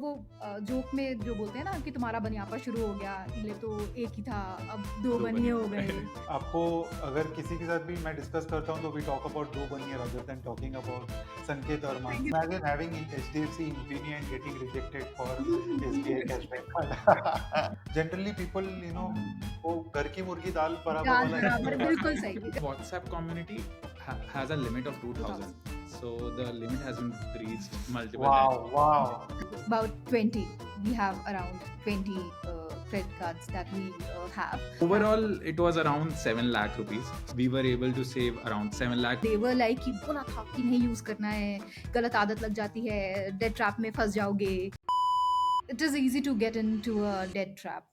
वो जोक में जो बोलते हैं ना कि तुम्हारा बनियापा शुरू हो गया, पहले तो एक ही था, अब दो बनिए हो गए। आपको अगर किसी के साथ भी मैं डिस्कस करता हूँ तो वी टॉक अबाउट दो बनिए rather than talking about संकेत और Mansi. Imagine having HDFC Infinity and getting rejected for SBI cashback card. Generally people, वो घर की मुर्गी दाल बराबर दाल वाला बराबर, बिल्कुल सही। WhatsApp community has a limit of 2000. So the limit has been reached multiple times. Wow. About 20. We have around 20 credit cards that we have. Overall, it was around 7 lakh rupees. We were able to save around 7 lakh. They were like कि बोला था कि नहीं use करना है, गलत आदत लग जाती है, डेट ट्रैप में फंस जाओगे. It is easy to get into a debt trap.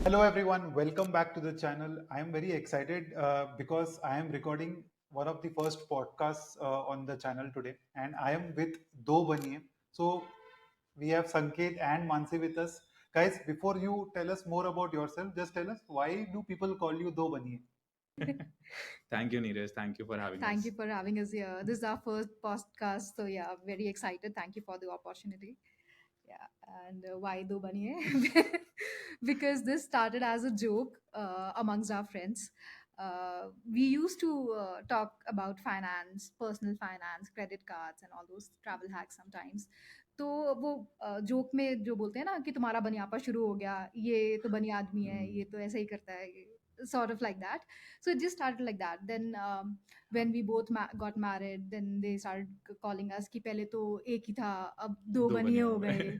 Hello everyone, welcome back to the channel. I am very excited because I am recording one of the first podcasts on the channel today, and I am with Do Baniye. So we have Sanket and Mansi with us. Guys, before you tell us more about yourself, just tell us, why do people call you Do Baniye? Thank you, Neeraj. Thank you for having us. Thank you for having us here. This is our first podcast, so yeah, very excited. Thank you for the opportunity. Yeah, and why do baniye? Because this started as a joke amongst our friends. We used to talk about finance, personal finance, credit cards, and all those travel hacks sometimes. तो वो joke में जो बोलते हैं ना कि तुम्हारा बनियापा शुरू हो गया, ये तो बनी आदमी है, ये तो ऐसे ही करता है, sort of like that. So it just started like that. Then when we both got married, then they started calling us कि पहले तो एक ही था, अब दो बनिए हो गए.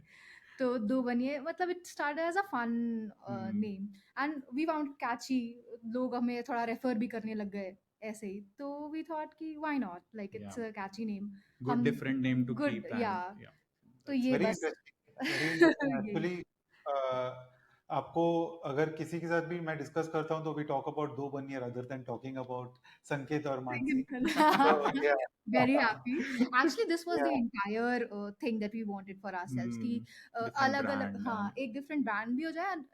तो दो बनिए मतलब it started as a fun name and we found catchy. लोग हमें थोड़ा रेफर भी करने लग गए ऐसे ही. तो we thought कि why not, like it's a catchy name. Good different name to good, keep. And, yeah. तो that's ये Very बस interesting. Very interesting. यही. Actually, आपको अगर किसी के साथ भी मैं डिस्कस करता हूँ तो वी टॉक अबाउट दो बनिए rather than talking about संकेत और Mansi. So yeah. Very happy. Actually, this was the Yeah. entire thing that we wanted for ourselves. कि different अलग अलग brand हाँ and- एक different brand भी हो जाए and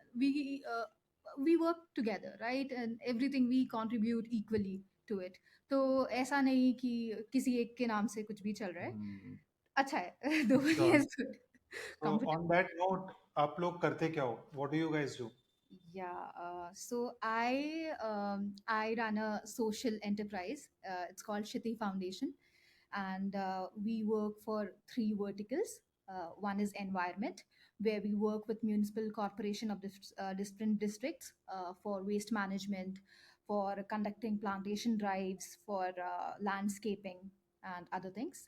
we work together, right, and everything we contribute equally to it. तो ऐसा नहीं कि किसी एक के नाम से कुछ भी चल रहा है. अच्छा है. दो बनिए is good. So on that note, आप लोग करते क्या हो? What do you guys do? Yeah, so I run a social enterprise. It's called Shiti Foundation, and we work for three verticals. One is environment, where we work with municipal corporation of different districts for waste management, for conducting plantation drives, for landscaping and other things.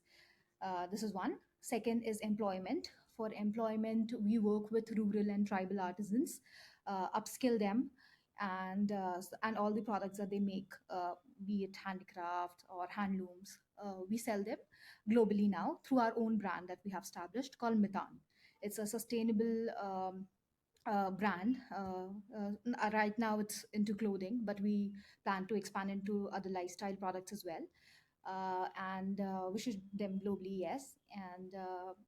This is one. Second is employment. For employment, we work with rural and tribal artisans, upskill them, and all the products that they make, be it handicraft or handlooms, we sell them globally now through our own brand that we have established called Mitan. It's a sustainable brand. Right now, it's into clothing, but we plan to expand into other lifestyle products as well. And we should them globally, yes. And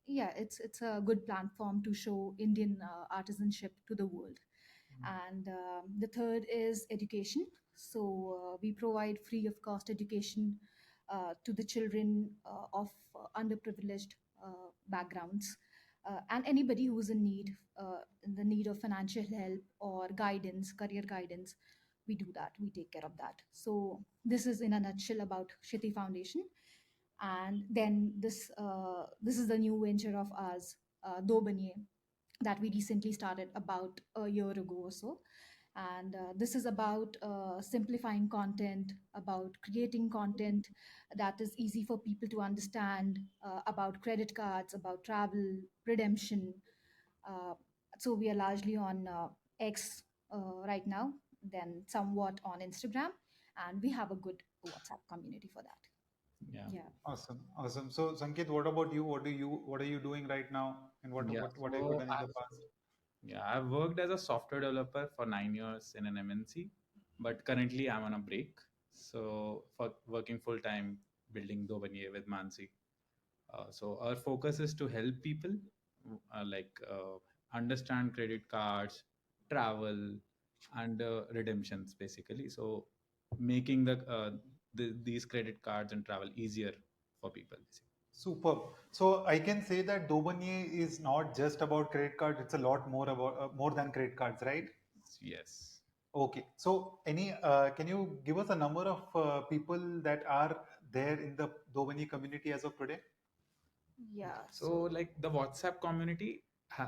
yeah, it's a good platform to show Indian artisanship to the world. And the third is education. So we provide free of cost education to the children of underprivileged backgrounds, and anybody who's in the need of financial help or guidance, career guidance. We do that, we take care of that. So this is in a nutshell about Shiti Foundation. And then this is the new venture of ours, Do Baniye, that we recently started about a year ago or so. And this is about simplifying content, about creating content that is easy for people to understand, about credit cards, about travel, redemption. Uh, so we are largely on X right now, then somewhat on Instagram, and we have a good WhatsApp community for that. Yeah. Awesome. So Sanket, what about you? What are you doing right now? And what have you done in the past? I've worked as a software developer for 9 years in an MNC, but currently I'm on a break. So for working full time building Do Baniye with Mansi. So our focus is to help people like understand credit cards, travel, and redemptions basically. So making these credit cards and travel easier for people. Superb. So I can say that Dobanye is not just about credit cards; it's a lot more about more than credit cards, right? Yes. Okay. So any can you give us a number of people that are there in the Dobanye community as of today? Yeah. So, So like the WhatsApp community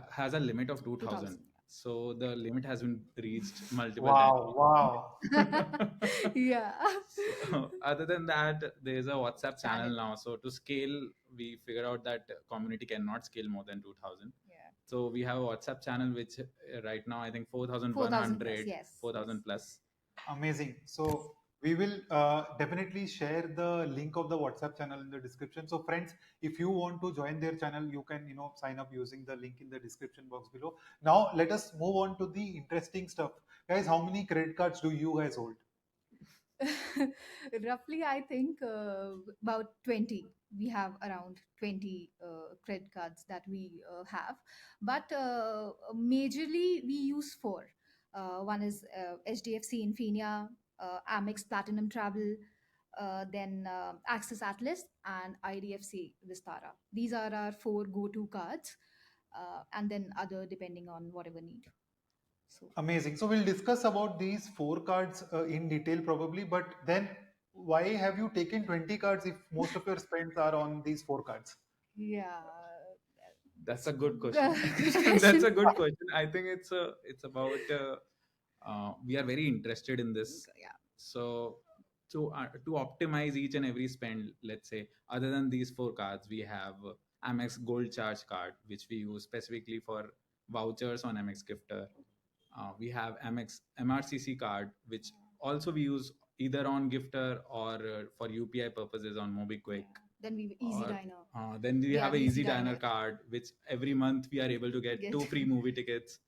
has a limit of 2000. 2000. So, the limit has been reached multiple Wow! Wow! times. Yeah. So, other than that, there is a WhatsApp channel Channel. now. So, to scale, we figured out that community cannot scale more than 2000. Yeah. So, we have a WhatsApp channel which right now I think 4,000 plus. 4100, Yes. four Yes. thousand plus. Amazing. So we will definitely share the link of the WhatsApp channel in the description. So friends, if you want to join their channel, you can sign up using the link in the description box below. Now let us move on to the interesting stuff, guys. How many credit cards do you guys hold? Roughly, I think about 20. We have around 20 credit cards that we have, but majorly we use four. One is HDFC Infinia, Amex Platinum Travel, then Axis Atlas, and IDFC Vistara. These are our four go-to cards, and then other depending on whatever need. So Amazing. So we'll discuss about these four cards in detail probably, but then why have you taken 20 cards if most of your spends are on these four cards? yeah, That's a it's good question. good That's question. a good question. I think it's about we are very interested in this. Yeah. So to optimize each and every spend, let's say other than these four cards, we have Amex Gold Charge card, which we use specifically for vouchers on Amex Gifter. We have Amex MRCC card, which also we use either on Gifter or for UPI purposes on Yeah. MobiKwik. Then we Easy Or Diner. then we We have have a Easy Easy Diner Diner. card, which every month we are able to get Get. two free movie tickets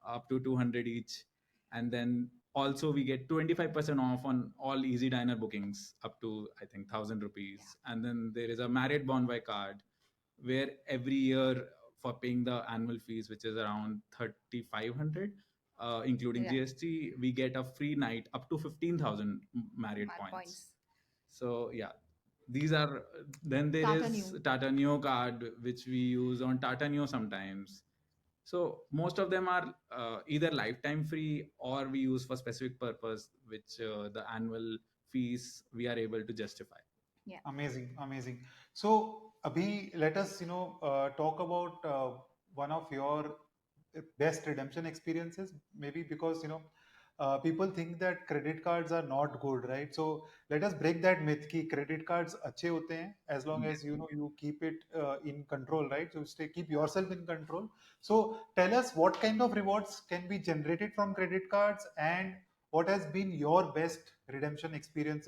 up to 200 each. And then also we get 25% off on all Easy Diner bookings up to I think 1000 Yeah. rupees. And then there is a Marriott Bonvoy card where every year for paying the annual fees, which is around 3500, including Yeah. GST, we get a free night up to 15,000 Marriott Mad points. points. So yeah, these are. Then there Tata is New. Tata Neo card, which we use on Tata Neo sometimes. So most of them are either lifetime free or we use for specific purpose, which the annual fees we are able to justify. Yeah. Amazing, amazing. So, Abhi, let us, talk about one of your best redemption experiences. Maybe because people think that credit cards are not good, right? So let us break that myth. Ki credit cards अच्छे होते हैं as long as you keep it in control, right? So keep yourself in control. So tell us what kind of rewards can be generated from credit cards and what has been your best redemption experience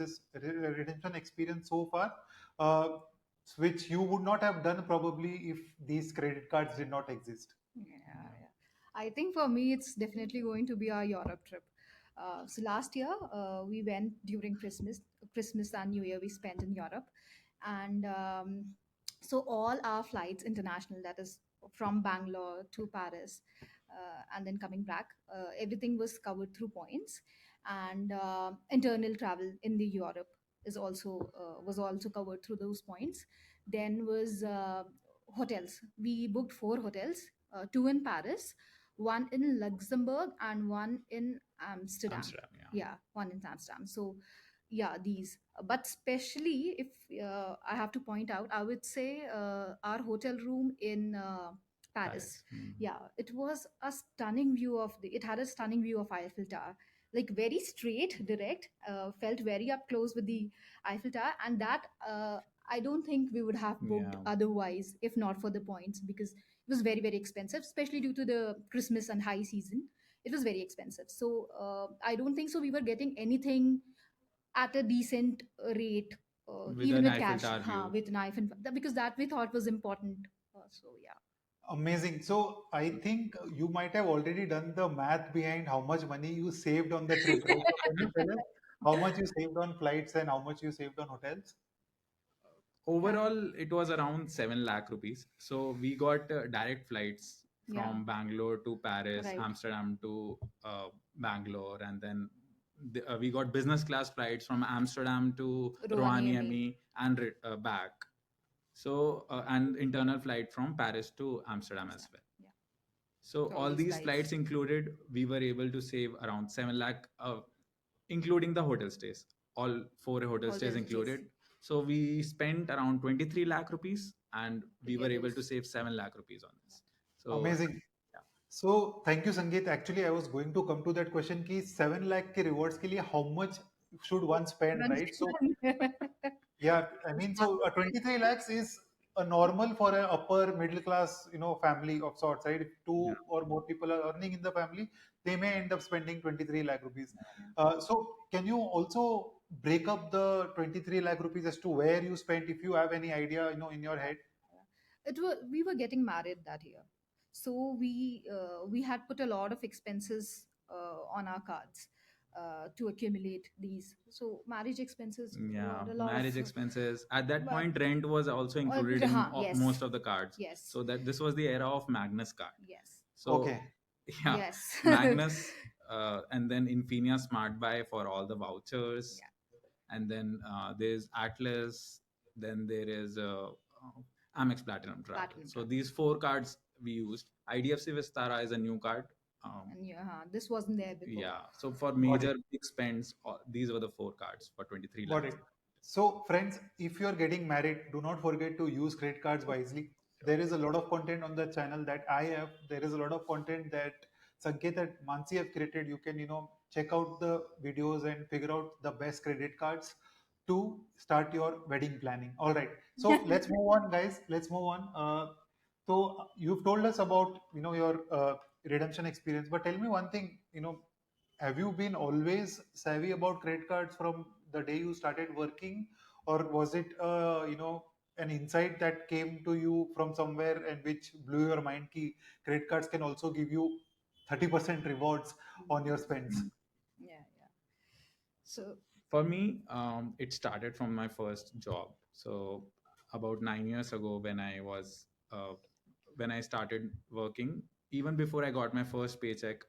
so far, uh, which you would not have done probably if these credit cards did not exist. Yeah, yeah. I think for me, it's definitely going to be our Europe trip. So last year, we went during Christmas and New Year. We spent in Europe, and so all our flights international, that is from Bangalore to Paris, and then coming back, everything was covered through points, and internal travel in the Europe is also was also covered through those points. Then was hotels. We booked four hotels, two in Paris, one in Luxembourg, and one in Amsterdam. Amsterdam, yeah. Yeah, one in Amsterdam. So, yeah, these. But especially if I have to point out, I would say our hotel room in Paris. Paris. Hmm. Yeah, it was a stunning view of the. It had a stunning view of Eiffel Tower, like very straight, direct. Felt very up close with the Eiffel Tower, and that I don't think we would have booked Yeah. otherwise if not for the points, because it was very, very expensive, especially due to the Christmas and high season. It was very expensive. So I don't think so. We were getting anything at a decent rate, With even an with Eiffel cash, Tower view. with knife and because that we thought was important. So yeah. Amazing. So I think you might have already done the math behind how much money you saved on the trip, right? So can you tell us how much you saved on flights and how much you saved on hotels? Yeah. Overall, it was around 7 lakh rupees. So we got direct flights Yeah. from Bangalore to Paris, Right. Amsterdam to Bangalore, and then we got business class flights from Amsterdam to Rovaniemi. Rovaniemi and back. So and internal flight from Paris to Amsterdam as Amsterdam. well. Yeah. So So all all these these flights. flights included, we were able to save around 7 lakh, including the hotel stays. All four hotel stays Hotels, yes. included. So we spent around 23 lakh rupees, and To we were get able to those. save 7 lakh rupees on this. So Amazing. So thank you, Sangeet. Actually, I was going to come to that question कि 7 lakh के rewards के लिए how much should one spend, One right? So second. yeah, I mean, so 23 lakhs is a normal for an upper middle class, family of sorts, right? If yeah, two or more people are earning in the family, they may end up spending 23 lakh rupees. Yeah. So can you also break up the 23 lakh rupees as to where you spent, if you have any idea, in your head? It was we were getting married that year, so we had put a lot of expenses on our cards to accumulate these. So marriage expenses were yeah, a lot of marriage expenses. At that but point, rent was also included in yes, most of the cards. yes, So that this was the era of Magnus card. yes, So Okay. yeah, yes. Magnus, and then Infinia Smart Buy for all the vouchers, Yeah, and then there's Atlas, then there is Amex Platinum Travel. platinum So travel. these four cards we used. IDFC Vistara is a new card. And yeah, this wasn't there before. Yeah, so for Got it. major big spends, these were the four cards for 23 Got it. lakhs. So, friends, if you're getting married, do not forget to use credit cards wisely. There is a lot of content on the channel that I have. There is a lot of content that Sanket and Mansi have created. You can, check out the videos and figure out the best credit cards to start your wedding planning. All right. So let's move on, guys. Let's move on. So you've told us about, your redemption experience, but tell me one thing. Have you been always savvy about credit cards from the day you started working, or was it an insight that came to you from somewhere and which blew your mind ki credit cards can also give you 30% rewards on your spends? Yeah, yeah. So For me, it started from my first job. So about 9 years ago, uh, when I started working, even before I got my first paycheck,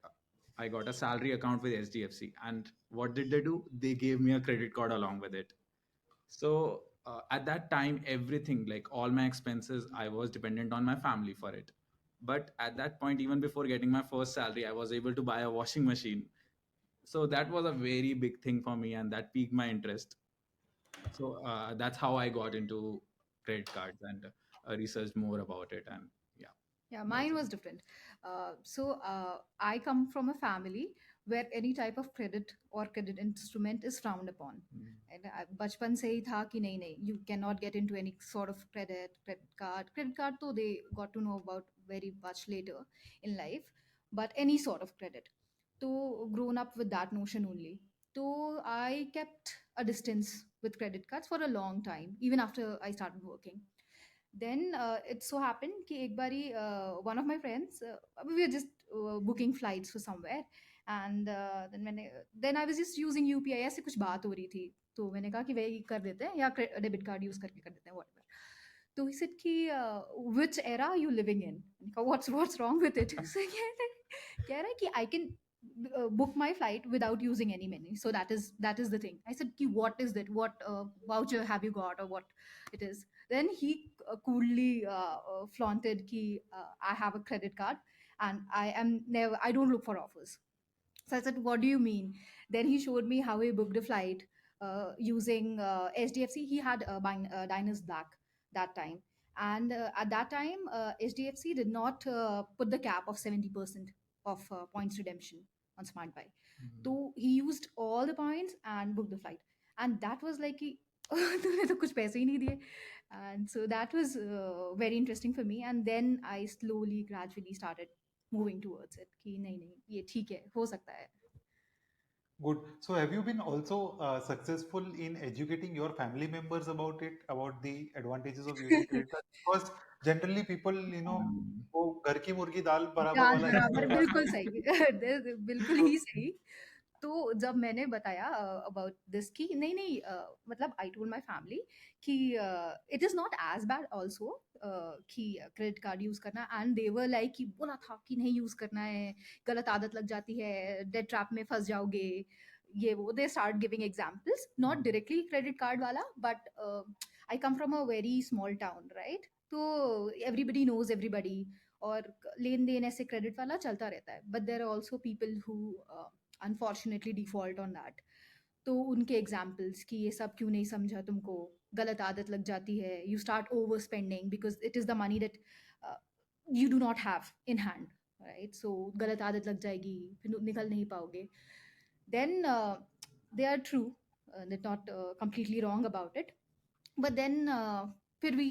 I got a salary account with HDFC. And what did they do? They gave me a credit card along with it. So at that time, everything, like all my expenses, I was dependent on my family for it. But at that point, even before getting my first salary, I was able to buy a washing machine. So that was a very big thing for me, and that piqued my interest. So that's how I got into credit cards and researched more about it. And yeah, yeah, that's mine it. was different. I come from a family where any type of credit or credit instrument is frowned upon. Mm. And बचपन से ही था कि नहीं, you cannot get into any sort of credit card तो they got to know about very much later in life, but any sort of credit. So grown up with that notion only. So I kept a distance with credit cards for a long time, even after I started working. Then it so happened कि एक बारी one of my friends, we were just booking flights for somewhere, and then I was just using UPI. ऐसे कुछ बात हो रही थी, तो मैंने कहा कि वही कर देते हैं या डेबिट कार्ड यूज करके कर देते हैं whatever. तो he said कि which era are you living in? मैंने कहा what's wrong with it? So कह रहा है कि I can book my flight without using any money. So that is the thing. I said कि what is that? What voucher have you got or what it is? Then he coolly flaunted ki I have a credit card and I don't look for offers. So I said, what do you mean? Then he showed me how he booked a flight using HDFC. He had diners back that time. And at that time, HDFC did not put the cap of 70% of points redemption on Smart Buy. Mhm. So he used all the points and booked the flight. And that was like, कि, तूने तो कुछ पैसे ही नहीं दिए. And so that was very interesting for me. And then I slowly, gradually started moving towards it कि नहीं नहीं ये ठीक है हो सकता है. Good. So have you been also successful in educating your family members about it, about the advantages of using credit card? Because generally people, Um, वो घर की मुर्गी दाल बराबर दाल वाला बराबर हिसाब है. बिल्कुल सही. बिल्कुल ही सही. तो जब मैंने बताया अबाउट दिस कि नहीं नहीं मतलब आई टोल्ड माय फैमिली कि it is not as bad also कि क्रेडिट कार्ड यूज़ करना, एंड दे वर लाइक कि बोला था कि नहीं यूज़ करना है, गलत आदत लग जाती है, डेट ट्रैप में फंस जाओगे, ये वो दे start giving examples, not directly credit card वाला, but I come from a very small town right, तो एवरीबडी नोज एवरीबडी, और लेन देन ऐसे क्रेडिट वाला चलता रहता है, but there are also people who unfortunately default on that. तो उनके एग्जाम्पल्स कि ये सब क्यों नहीं समझा तुमको, गलत आदत लग जाती है, you start over spending because it is the money that you do not have in hand, right, so गलत आदत लग जाएगी, फिर निकल नहीं पाओगे, then they are true, they're not completely wrong about it, but then फिर भी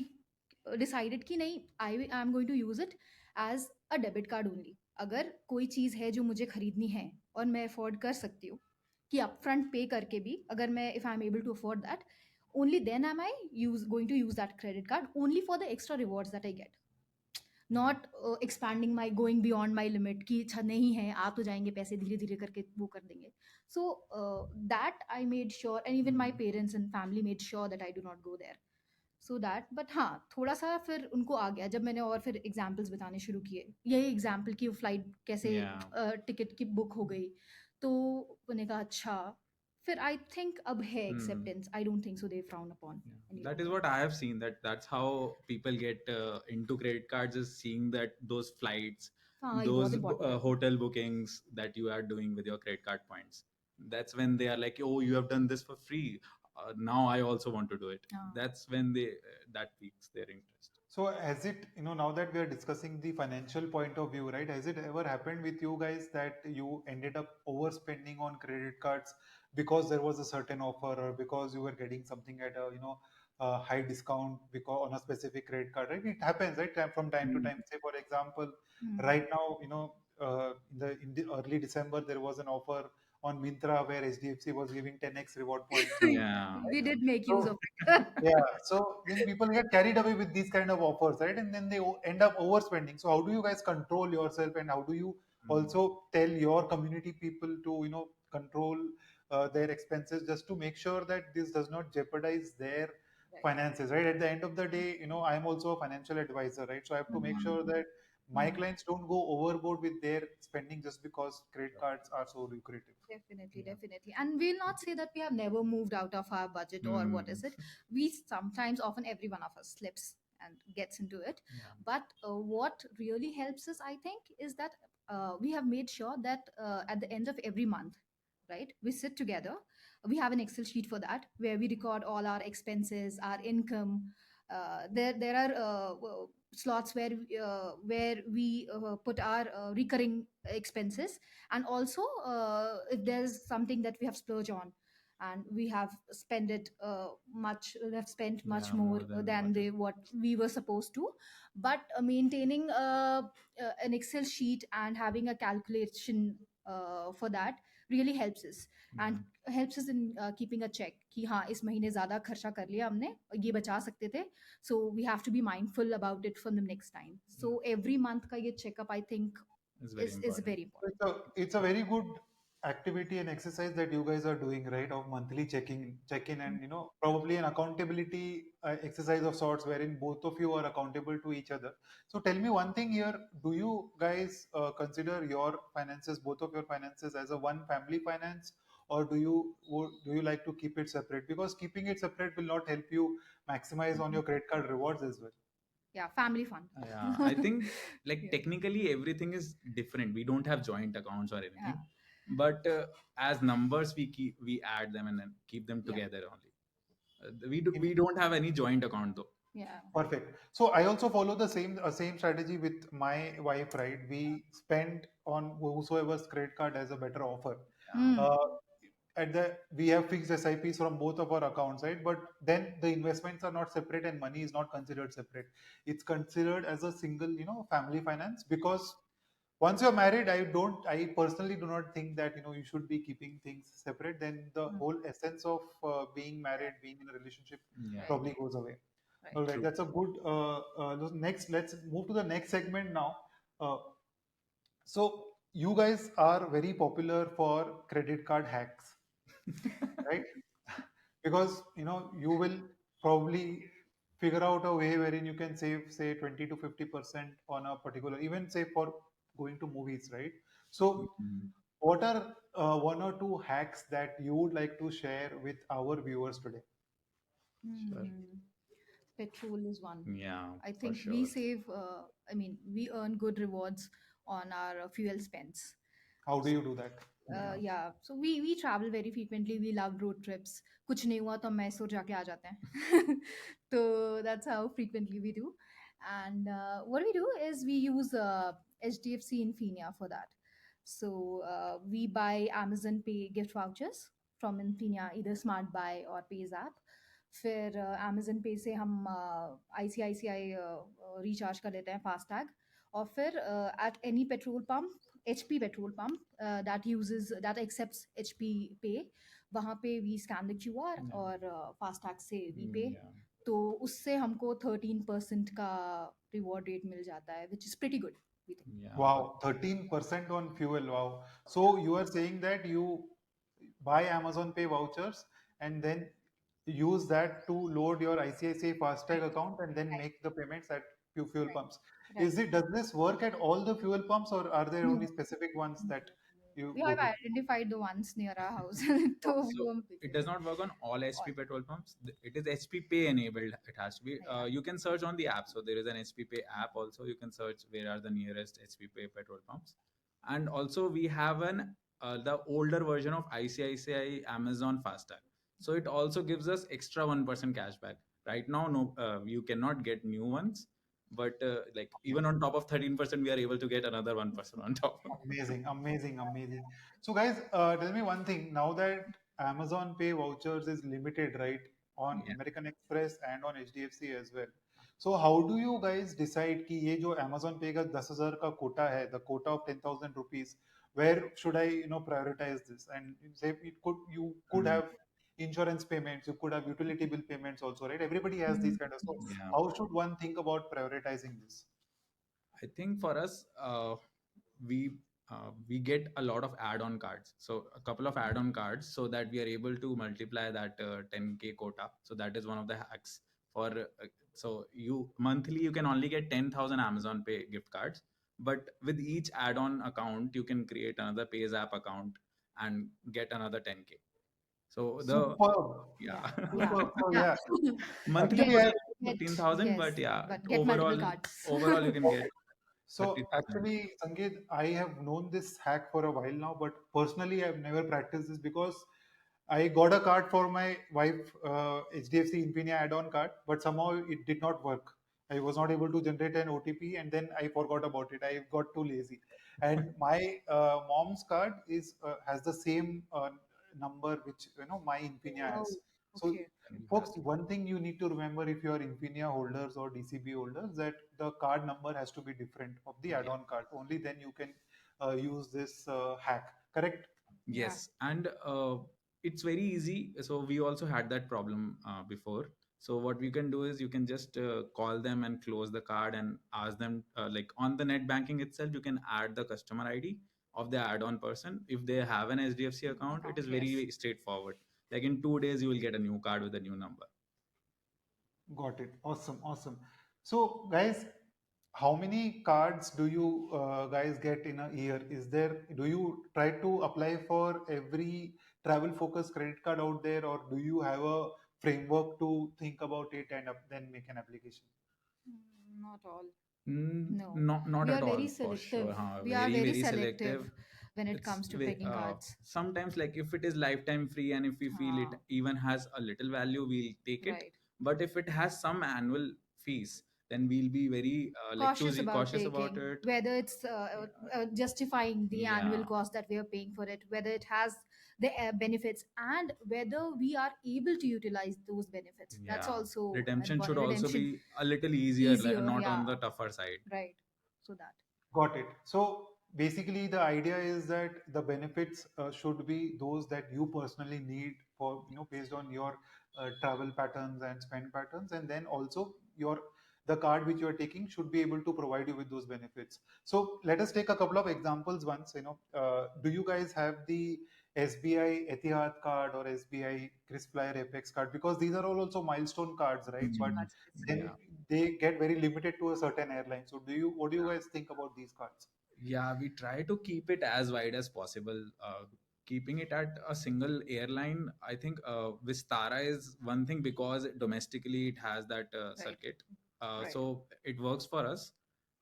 decided कि नहीं, I am going to use it as a debit card only. अगर कोई चीज़ है जो मुझे खरीदनी है और मैं अफोर्ड कर सकती हूँ कि अप फ्रंट पे करके भी, अगर मैं if I am able to afford that, only then am I use going to use that credit card only for the extra rewards that I get, not expanding my, going beyond my limit कि अच्छा नहीं है, आ तो जाएंगे पैसे, धीरे धीरे करके वो कर देंगे। So that I made sure, and even my parents and family made sure that I do not go there, so that, but हाँ थोड़ा सा फिर उनको आ गया जब मैंने और फिर एग्जाम्पल्स बताने शुरू किए, यही एग्जाम्पल कि फ्लाइट कैसे Yeah. टिकट की बुक हो गई, तो उन्होंने कहा अच्छा, फिर आई थिंक अब है Hmm. Acceptance, I don't think so they frown upon Yeah. Any That is longer. what I have seen. That's how people get into credit cards, is seeing that those flights, हाँ ये बहुत those important है। hotel bookings that you are doing with your credit card points. That's when they are like, "Oh, you have done this for free. Now I also want to do it." हाँ That's when they that piques their interest. So has it, now that we are discussing the financial point of view, right? Has it ever happened with you guys that you ended up overspending on credit cards because there was a certain offer, or because you were getting something at a, a high discount because on a specific credit card, right? It happens, right? From time to time. Say, for example, right now, in the early December, there was an offer on Mintra where HDFC was giving 10x reward points on. Yeah. we did make use So of it. yeah, so then people get carried away with these kind of offers, right? And then they end up overspending. So how do you guys control yourself, and how do you also tell your community people to, control their expenses, just to make sure that this does not jeopardize their Right. finances, right? At the end of the day, I am also a financial advisor, right? So I have to make sure that my clients don't go overboard with their spending just because credit cards are so lucrative. Definitely, Yeah. definitely. And we'll not say that we have never moved out of our budget or what Hmm. is it. We sometimes, often, every one of us slips and gets into it. Yeah. But what really helps us, I think, is that we have made sure that at the end of every month, right, we sit together. We have an Excel sheet for that where we record all our expenses, our income. There are slots where we put our recurring expenses, and also if there's something that we have splurged on and we have spent it we have spent much Yeah, more more than than what it. what we were supposed to, but maintaining an Excel sheet and having a calculation for that really helps us, and helps us in keeping a check कि हाँ इस महीने ज़्यादा खर्चा कर लिया हमने और ये बचा सकते थे, so we have to be mindful about it for the next time, so every month का ये checkup I think It's very is important. very So important. it's a very good activity and exercise that you guys are doing, right? Of monthly check in, and probably an accountability exercise of sorts, wherein both of you are accountable to each other. So tell me one thing here: do you guys consider your finances, both of your finances, as a one family finance, or do you like to keep it separate? Because keeping it separate will not help you maximize on your credit card rewards as well. Yeah, family fun. Yeah, I think like Yeah. technically everything is different. We don't have joint accounts or Yeah. anything, but as numbers we add them and then keep them Yeah. together only. We don't have any joint account though. Yeah. Perfect. So I also follow the same strategy with my wife, right? We spend on whosoever's credit card has a better offer. Yeah. Hmm. Uh, we have fixed SIPs from both of our accounts, right? But then the investments are not separate and money is not considered separate. It's considered as a single, family finance, because once you're married, I personally do not think that you should be keeping things separate. Then the Hmm. whole essence of being married, being in a relationship, Yeah. Right. probably goes away. All Right. right, True. that's a good. Next, let's move to the next segment now. Uh, so you guys are very popular for credit card hacks, right? Because you will probably figure out a way wherein you can save, say, 20 to 50% on a particular, even say for going to movies, right? So Mhm. what are one or two hacks that you would like to share with our viewers today? Sure. Hmm. Petrol is one. Yeah, I for think we sure. save, I mean, we earn good rewards on our fuel spends. How do you do that? Yeah. Yeah, so we travel very frequently. We love road trips. कुछ नहीं हुआ तो हम मैसूर जाके आ जाते हैं. So that's how frequently we do. And what we do is we use HDFC Infinia for that. So we buy Amazon Pay gift vouchers from Infinia, either Smart Buy or Pays app. फिर Amazon पे से हम ICICI recharge कर लेते हैं FASTag. और फिर at any petrol pump, HP petrol pump that uses that accepts HP pay, वहाँ पे we scan the QR Yeah. और फास्टैग से वी पे. Mm, yeah. तो उससे हमको 13% का रिवॉर्ड रेट मिल जाता है, which is pretty good we think. Yeah. Wow, 13% on fuel. Wow. So you are saying that you buy Amazon Pay vouchers and then use that to load your ICICI FASTag Right, account and then right, make the payments at few fuel right, pumps. right. Does this work at all the fuel pumps, or are there No, only specific ones no. that you We go have to? identified the ones near our house. तो Okay. So वो हम it pick does not work on all HP all. petrol pumps. It is HP Pay enabled. It has to be. Yeah. You can search on the app. So there is an HP Pay app also. You can search where are the nearest HP Pay petrol pumps. And also we have an the older version of ICICI Amazon Fastag. So it also gives us extra 1% cashback. Right now, no, you cannot get new ones. But like even on top of 13%, we are able to get another 1% on top. Amazing, amazing, amazing. So, guys, tell me one thing. Now that Amazon Pay vouchers is limited, right, on Yeah. American Express and on HDFC as well. So, how do you guys decide कि ये जो Amazon Pay का 10,000 का quota है, the quota of 10,000 rupees, where should I, prioritize this? And say you could Mm, have insurance payments, you could have utility bill payments also, right? Everybody has these Mm, kind of. So, yes. yeah. how should one think about prioritizing this? I think for us, we we get a lot of add-on cards. So a couple of add-on cards, so that we are able to multiply that 10K quota. So that is one of the hacks. For so you monthly you can only get 10,000 Amazon Pay gift cards, but with each add-on account you can create another Pays app account and get another 10K. So the Superb, yeah, Yeah, yeah, superb. So, yeah. yeah, monthly Get actually, was I only get 15,000, yes, but yeah, but get multiple overall cards. overall you can get So 30,000. actually, Sangeet, I have known this hack for a while now, but personally, I've never practiced this because I got a card for my wife, HDFC Infinia add-on card, but somehow it did not work. I was not able to generate an OTP, and then I forgot about it. I got too lazy. And my mom's card is has the same number which my Infinia Oh, has. So, okay. folks, one thing you need to remember if you are Infinia holders or DCB holders, that the card number has to be different of the Yeah. add-on card. Only then you can use this hack. Correct? Yeah. Yes, and it's very easy. So we also had that problem before. So what we can do is you can just call them and close the card and ask them like on the net banking itself, you can add the customer ID of the add-on person. If they have an SDFC account, it Account, is yes. very straightforward. Like in 2 days, you will get a new card with a new number. Got it. Awesome. Awesome. So, guys, how many cards do you guys get in a year? Do you try to apply for every travel focused credit card out there, or do you have a framework to think about it and then make an application? Not all. No. Not We at are all, very for selective. sure. Huh? We are Very, very very selective selective. when it It's comes to picking cards. sometimes like if it is lifetime free and if we feel it Uh, even has a little value, we'll take it. right. But if it has some annual fees, then we'll be very like Cautious choosy, about cautious about taking, it. whether it's justifying the annual Yeah, cost that we are paying for it, whether it has the benefits, and whether we are able to utilize those benefits. That's yeah. also Redemption should important. also Redemption be a little easier, like, easier, not yeah, on the tougher side. right. So that. Got it. So basically, the idea is that the benefits should be those that you personally need for, based on your travel patterns and spend patterns, and then also your the card which you are taking should be able to provide you with those benefits. So let us take a couple of examples once. Do you guys have the SBI Etihad card or SBI KrisFlyer Apex card? Because these are all also milestone cards, right? Virtual But cards, yes. then Yeah. they get very limited to a certain airline. So what do you guys think about these cards? Yeah, we try to keep it as wide as possible. Keeping it at a single airline, I think Vistara is one thing because domestically it has that Right, circuit. right. So it works for us.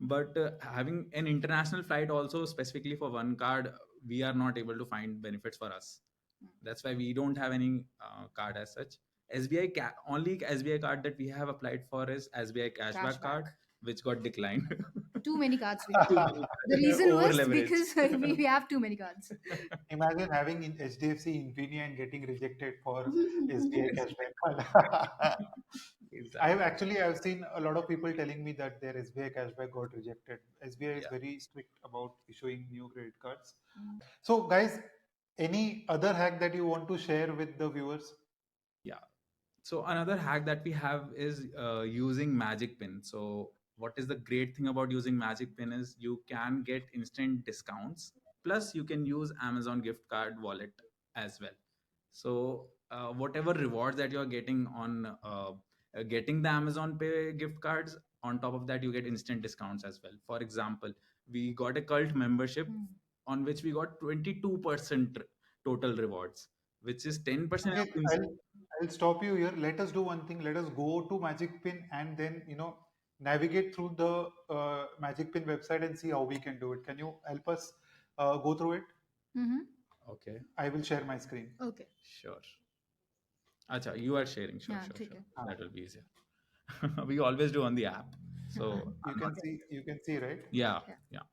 But having an international flight also specifically for one card, we are not able to find benefits for us. Mm. That's why we don't have any card as such. Only SBI card that we have applied for is SBI cashback Cashback. card, which got declined. Too many cards we have. Too many The cards. reason Over was leverage. because we have too many cards. Imagine having in HDFC Infinia and getting rejected for SBI Yes, cashback card. exactly. I've seen a lot of people telling me that their SBI cashback got rejected. SBI is Yeah, very strict about issuing new credit cards. Mm. So guys, any other hack that you want to share with the viewers? yeah. So another hack that we have is using Magicpin. So what is the great thing about using Magicpin is you can get instant discounts. Plus, you can use Amazon gift card wallet as well. So whatever rewards that you're getting on getting the Amazon Pay gift cards, on top of that you get instant discounts as well. For example, we got a cult membership Mm. on which we got 22% total rewards, which is 10% Sanket, of instant. I'll stop you here. Let us do one thing. Let us go to Magic Pin and then navigate through the Magic Pin website and see how we can do it. Can you help us go through it? Mm-hmm. Okay, I will share my screen. Okay. sure. Acha, you are sharing. Sure, Yeah, sure, ठीक sure. है. Ah, That will be easier. We always do on the app. So you I'm can not. see. You can see, right? Yeah, Yeah. yeah.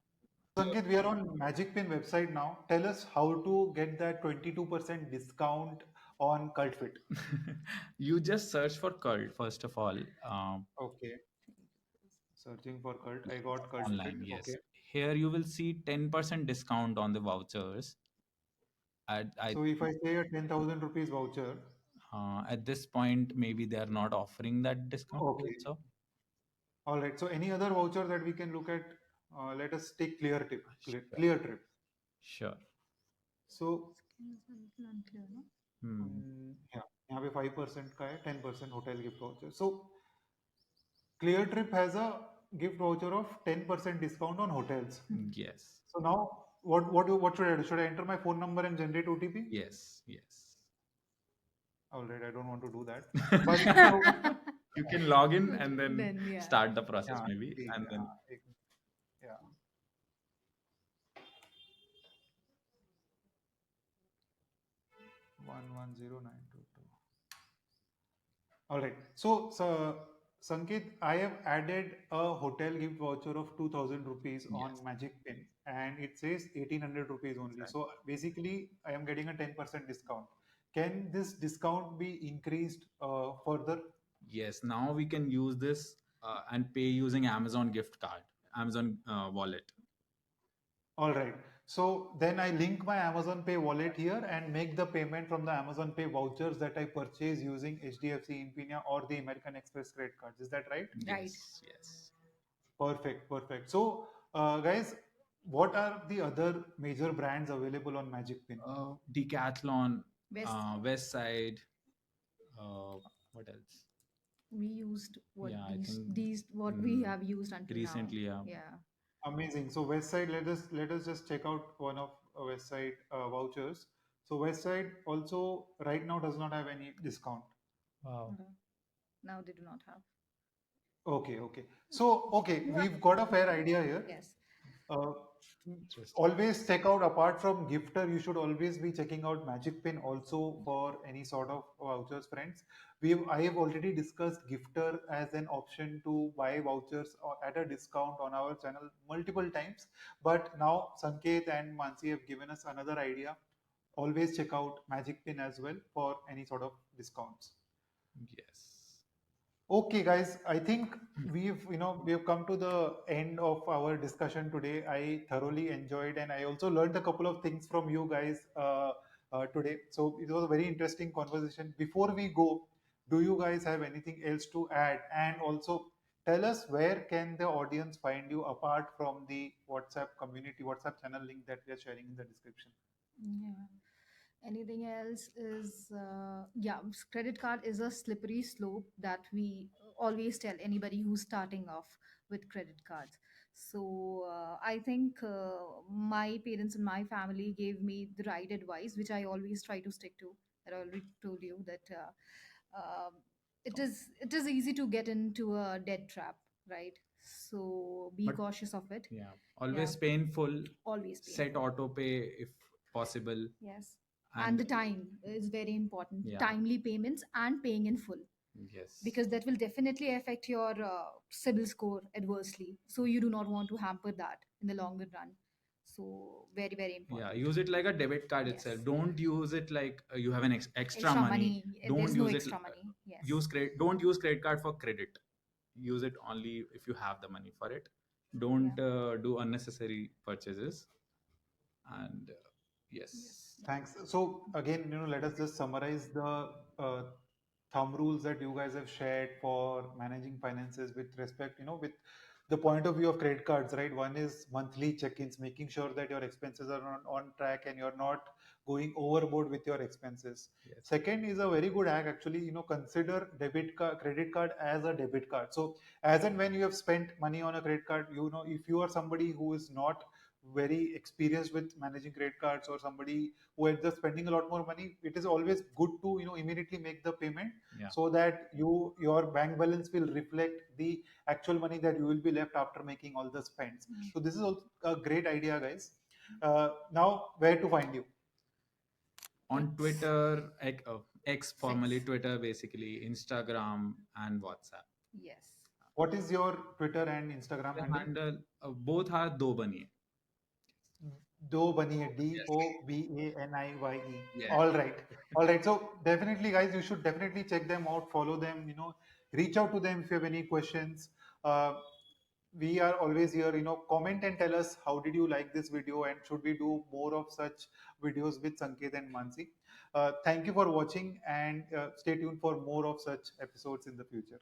Sanket, we are on Magic Pin website now. Tell us how to get that 22% discount on Cult Fit. You just search for cult first of all. Okay, searching for Cult. I Yeah, got Cult Fit. online. Yes. Okay. Here you will see 10% discount on the vouchers. I So if I say a 10,000 rupees voucher, at this point maybe they are not offering that discount okay. also. All right. So any other voucher that we can look at? Let us take Sure, Clear Trip. sure. So Skin is a little unclear, no? Hmm. yeah, यहाँ पे 5% का है 10% hotel gift voucher. So Clear Trip has a gift voucher of 10% discount on hotels. Yes, So now what should I do? Should I enter my phone number and generate OTP? yes, yes. All right, I don't want to do that. But so You can log in and then Then yeah. start the process yeah, maybe, ठीक and है, then हाँ, yeah, 110922. All right. So Sanket, I have added a hotel gift voucher of 2000 rupees on yes, Magic Pin and it says 1800 rupees only. exactly. So basically, I am getting a 10% discount. Can this discount be increased further? Yes, now we can use this and pay using Amazon gift card, Amazon wallet. All right. So then I link my Amazon Pay wallet here and make the payment from the Amazon Pay vouchers that I purchase using HDFC Infinia or the American Express credit cards. Is that right? Right. Yes, yes. Perfect, perfect. So, guys, what are the other major brands available on Magic Pin? Decathlon, Best. West Side. Uh, what else? We used what Yeah, I these think these what we mm, have used until now. recently, yeah. Yeah. Amazing. So, Westside, let us just check out one of Westside vouchers. So, Westside also right now does not have any discount. Wow. Okay. Now they do not have. Okay, okay. So, okay, we've got a fair idea here. Yes. Uh, Interesting. always check out, apart from gifter, you should always be checking out Magic Pin also for any sort of vouchers, friends. I have already discussed gifter as an option to buy vouchers at a discount on our channel multiple times, but now Sanket and Mansi have given us another idea. Always check out Magic Pin as well for any sort of discounts. Yes. Okay, guys, I think we've come to the end of our discussion today. I thoroughly enjoyed, and I also learned a couple of things from you guys today. So it was a very interesting conversation. Before we go, do you guys have anything else to add? And also, tell us where can the audience find you apart from the WhatsApp community, WhatsApp channel link that we are sharing in the description. Yeah. Anything else is, yeah, credit card is a slippery slope that we always tell anybody who's starting off with credit cards. So I think my parents and my family gave me the right advice, which I always try to stick to. That I already told you that it is easy to get into a debt trap, right? So be But cautious of it. yeah, Yeah, always painful. always Set painful. auto pay if possible. Yes. And And the time is very important. yeah, Timely payments and paying in full, yes. because that will definitely affect your CIBIL score adversely. So you do not want to hamper that in the longer run. So very, very Yeah, important. use it like a debit card itself. Yes. Don't use it like you have an extra Extra money. money. Don't There's no use it. extra money. Yes. Use credit. Don't use credit card for credit. Use it only if you have the money for it. Yeah. Don't do unnecessary purchases. And Yes. yes, Yeah. Thanks. So again, let us just summarize the uh, thumb rules that you guys have shared for managing finances with respect, with the point of view of credit cards, right? One is monthly check-ins, making sure that your expenses are on track and you're not going overboard with your expenses. yes, Second is a very good hack, actually, consider debit card, credit card as a debit card. So as and when you have spent money on a credit card, if you are somebody who is not very experienced with managing credit cards, or somebody who is just spending a lot more money, it is always good to immediately make the payment, yeah, so that your bank balance will reflect the actual money that you will be left after making all the spends. Mm. So this is also a great idea, guys. Now, where to find you? on X. Twitter, X formerly Six. Twitter, basically Instagram and WhatsApp. Yes. What is your Twitter and Instagram The handle? handle both are Do Baniye. Do Baniye, Yes. Dobaniye. Yes. All right. All right. So definitely, guys, you should definitely check them out, follow them, reach out to them if you have any questions. Uh, we are always here, comment and tell us how did you like this video, and should we do more of such videos with Sanket and Mansi. Thank you for watching, and stay tuned for more of such episodes in the future.